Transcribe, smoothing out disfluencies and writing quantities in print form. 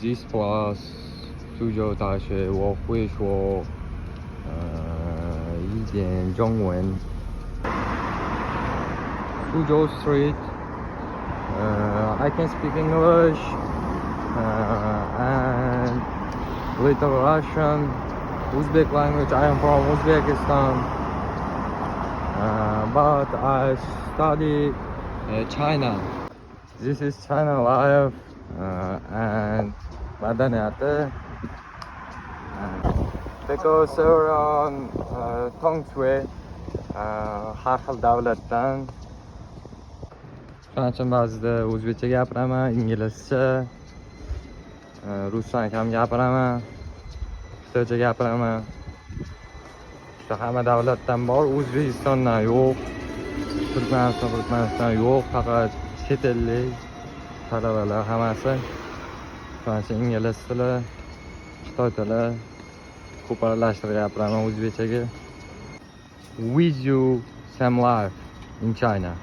this class 苏州大学，我会说一点中文。苏州 Street. I can speak English and little Russian, Uzbek language. I am from Uzbekistan, but I study China. This is China life and madaniyati. Because around Tongshui, har xil davlatdan. Shuning uchun ba'zida o'zbekcha gapiraman, inglizcha, ruscha ham gapiraman, xitoycha gapiraman. Shu hamma davlatdan bor, O'zbekistondan yo'q, Turkmaniston yo'q, faqat chet ellik talabalar hammasi. Shuning uchun ingliz tili, xitoy tili ko'p aralashtirib gapiraman o'zbekchaga. Wish you some life in China.